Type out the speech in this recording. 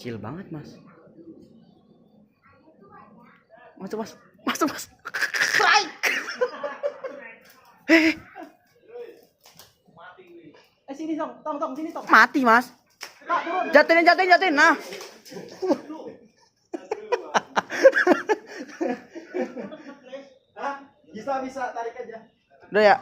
Kecil banget, Mas. Masuk, Mas. Masuk, Mas. Strike. Sini tong sini tong. Mati, Mas. Jatuhin. Nah. Bisa tarik aja. Udah ya.